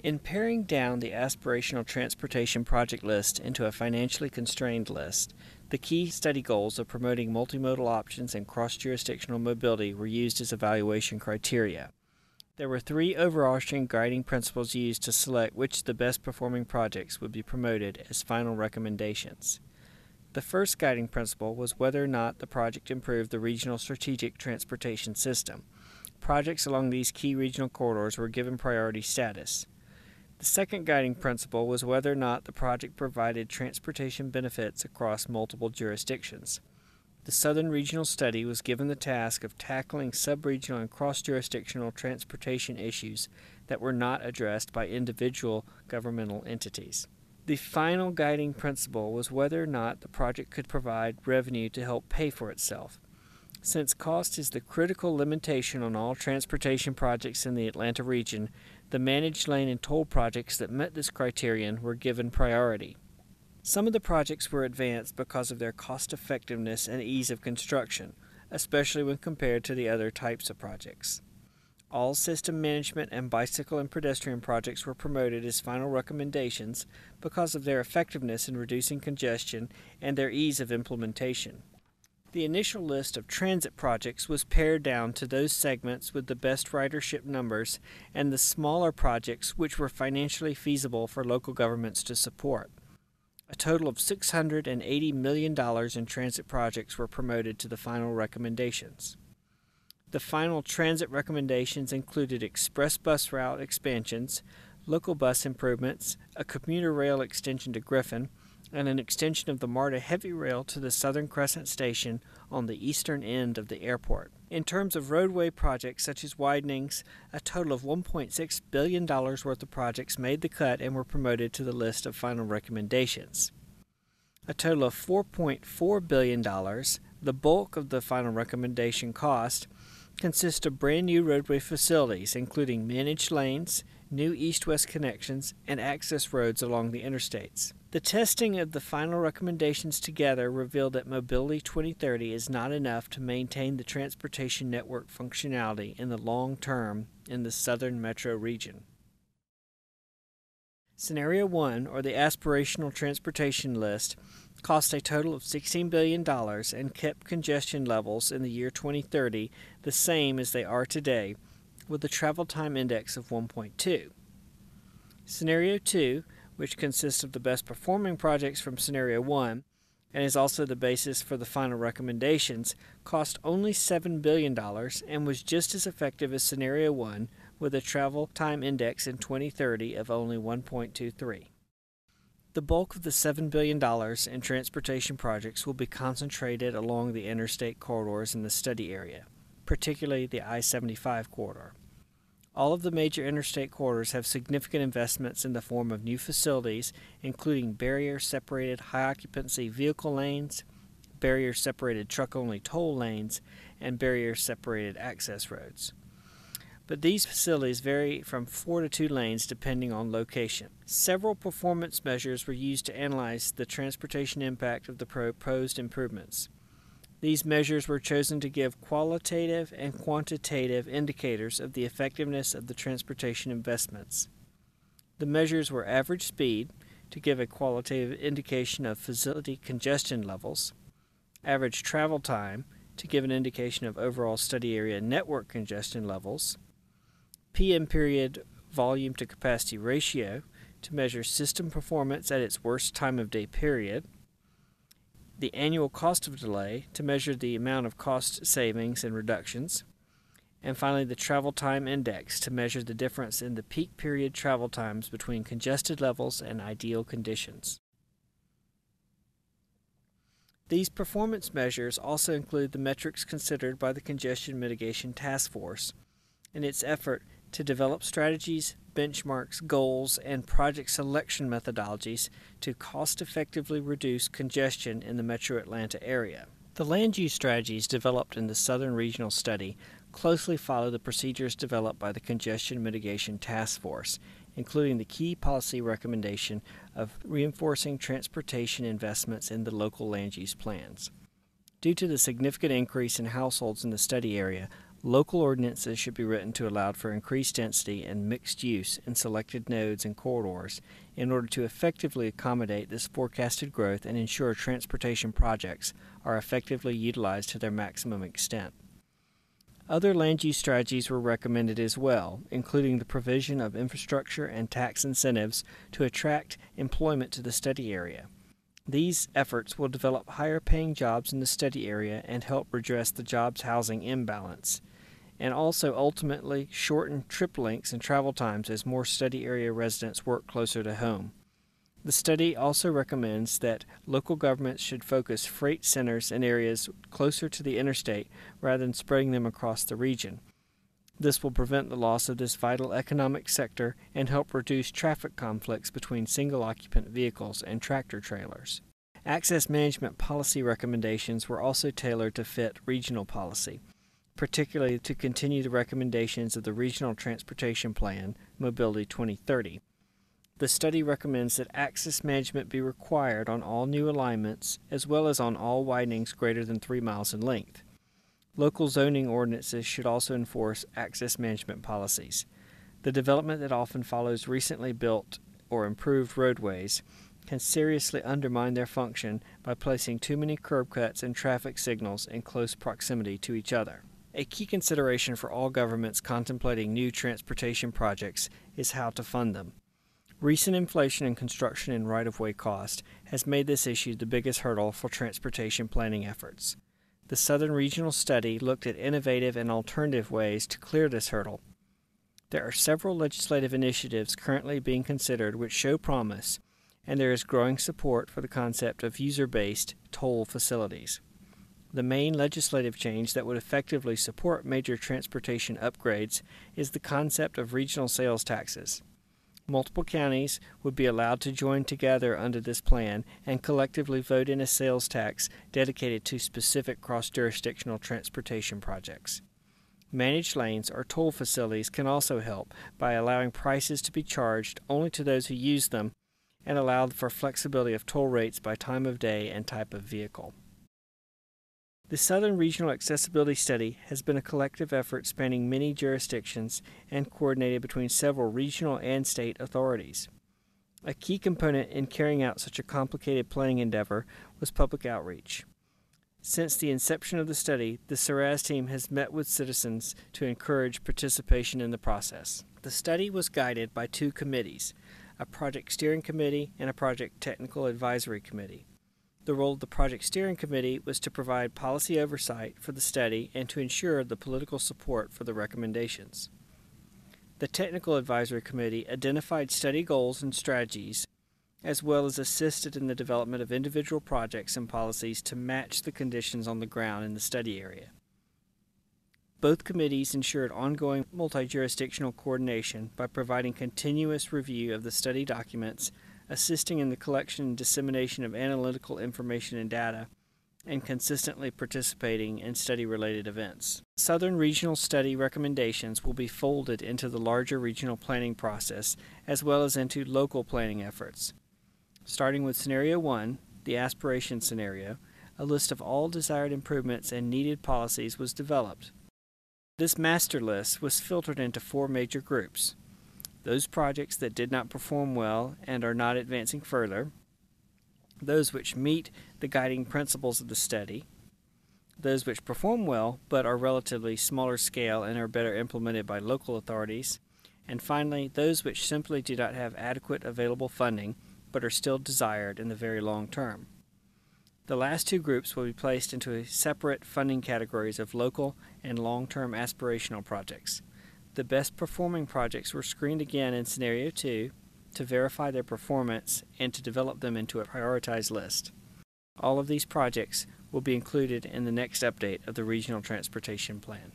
In paring down the aspirational transportation project list into a financially constrained list, the key study goals of promoting multimodal options and cross-jurisdictional mobility were used as evaluation criteria. There were three overarching guiding principles used to select which of the best performing projects would be promoted as final recommendations. The first guiding principle was whether or not the project improved the regional strategic transportation system. Projects along these key regional corridors were given priority status. The second guiding principle was whether or not the project provided transportation benefits across multiple jurisdictions. The Southern Regional Study was given the task of tackling sub-regional and cross-jurisdictional transportation issues that were not addressed by individual governmental entities. The final guiding principle was whether or not the project could provide revenue to help pay for itself. Since cost is the critical limitation on all transportation projects in the Atlanta region, the managed lane and toll projects that met this criterion were given priority. Some of the projects were advanced because of their cost effectiveness and ease of construction, especially when compared to the other types of projects. All system management and bicycle and pedestrian projects were promoted as final recommendations because of their effectiveness in reducing congestion and their ease of implementation. The initial list of transit projects was pared down to those segments with the best ridership numbers and the smaller projects which were financially feasible for local governments to support. A total of $680 million in transit projects were promoted to the final recommendations. The final transit recommendations included express bus route expansions, local bus improvements, a commuter rail extension to Griffin, and an extension of the MARTA heavy rail to the Southern Crescent Station on the eastern end of the airport. In terms of roadway projects such as widenings, a total of $1.6 billion worth of projects made the cut and were promoted to the list of final recommendations. A total of $4.4 billion, the bulk of the final recommendation cost, consists of brand new roadway facilities, including managed lanes, new east-west connections, and access roads along the interstates. The testing of the final recommendations together revealed that Mobility 2030 is not enough to maintain the transportation network functionality in the long term in the southern metro region. Scenario 1, or the aspirational transportation list, cost a total of $16 billion and kept congestion levels in the year 2030 the same as they are today, with a travel time index of 1.2. Scenario 2, which consists of the best performing projects from Scenario 1 and is also the basis for the final recommendations, cost only $7 billion and was just as effective as Scenario 1 with a travel time index in 2030 of only 1.23. The bulk of the $7 billion in transportation projects will be concentrated along the interstate corridors in the study area, particularly the I-75 corridor. All of the major interstate corridors have significant investments in the form of new facilities, including barrier-separated high-occupancy vehicle lanes, barrier-separated truck-only toll lanes, and barrier-separated access roads. But these facilities vary from 4 to 2 lanes depending on location. Several performance measures were used to analyze the transportation impact of the proposed improvements. These measures were chosen to give qualitative and quantitative indicators of the effectiveness of the transportation investments. The measures were average speed, to give a qualitative indication of facility congestion levels, average travel time, to give an indication of overall study area network congestion levels, PM period volume to capacity ratio, to measure system performance at its worst time of day period, the annual cost of delay, to measure the amount of cost savings and reductions, and finally the travel time index, to measure the difference in the peak period travel times between congested levels and ideal conditions. These performance measures also include the metrics considered by the Congestion Mitigation Task Force in its effort to develop strategies, benchmarks, goals, and project selection methodologies to cost-effectively reduce congestion in the Metro Atlanta area. The land use strategies developed in the Southern Regional Study closely follow the procedures developed by the Congestion Mitigation Task Force, including the key policy recommendation of reinforcing transportation investments in the local land use plans. Due to the significant increase in households in the study area, Local ordinances should be written to allow for increased density and mixed use in selected nodes and corridors in order to effectively accommodate this forecasted growth and ensure transportation projects are effectively utilized to their maximum extent. Other land use strategies were recommended as well, including the provision of infrastructure and tax incentives to attract employment to the study area. These efforts will develop higher-paying jobs in the study area and help redress the jobs-housing imbalance, and also ultimately shorten trip lengths and travel times as more study area residents work closer to home. The study also recommends that local governments should focus freight centers in areas closer to the interstate rather than spreading them across the region. This will prevent the loss of this vital economic sector and help reduce traffic conflicts between single-occupant vehicles and tractor-trailers. Access management policy recommendations were also tailored to fit regional policy, particularly to continue the recommendations of the Regional Transportation Plan, Mobility 2030. The study recommends that access management be required on all new alignments as well as on all widenings greater than 3 miles in length. Local zoning ordinances should also enforce access management policies. The development that often follows recently built or improved roadways can seriously undermine their function by placing too many curb cuts and traffic signals in close proximity to each other. A key consideration for all governments contemplating new transportation projects is how to fund them. Recent inflation in construction and right-of-way cost has made this issue the biggest hurdle for transportation planning efforts. The Southern Regional Study looked at innovative and alternative ways to clear this hurdle. There are several legislative initiatives currently being considered which show promise, and there is growing support for the concept of user-based toll facilities. The main legislative change that would effectively support major transportation upgrades is the concept of regional sales taxes. Multiple counties would be allowed to join together under this plan and collectively vote in a sales tax dedicated to specific cross-jurisdictional transportation projects. Managed lanes or toll facilities can also help by allowing prices to be charged only to those who use them and allow for flexibility of toll rates by time of day and type of vehicle. The Southern Regional Accessibility Study has been a collective effort spanning many jurisdictions and coordinated between several regional and state authorities. A key component in carrying out such a complicated planning endeavor was public outreach. Since the inception of the study, the SRAS team has met with citizens to encourage participation in the process. The study was guided by 2 committees, a Project Steering Committee and a Project Technical Advisory Committee. The role of the Project Steering Committee was to provide policy oversight for the study and to ensure the political support for the recommendations. The Technical Advisory Committee identified study goals and strategies, as well as assisted in the development of individual projects and policies to match the conditions on the ground in the study area. Both committees ensured ongoing multi-jurisdictional coordination by providing continuous review of the study documents, assisting in the collection and dissemination of analytical information and data, and consistently participating in study-related events. Southern Regional Study recommendations will be folded into the larger regional planning process as well as into local planning efforts. Starting with Scenario 1, the aspiration scenario, a list of all desired improvements and needed policies was developed. This master list was filtered into 4 major groups: those projects that did not perform well and are not advancing further, those which meet the guiding principles of the study, those which perform well but are relatively smaller scale and are better implemented by local authorities, and finally, those which simply do not have adequate available funding but are still desired in the very long term. The last 2 groups will be placed into separate funding categories of local and long-term aspirational projects. The best performing projects were screened again in Scenario 2 to verify their performance and to develop them into a prioritized list. All of these projects will be included in the next update of the Regional Transportation Plan.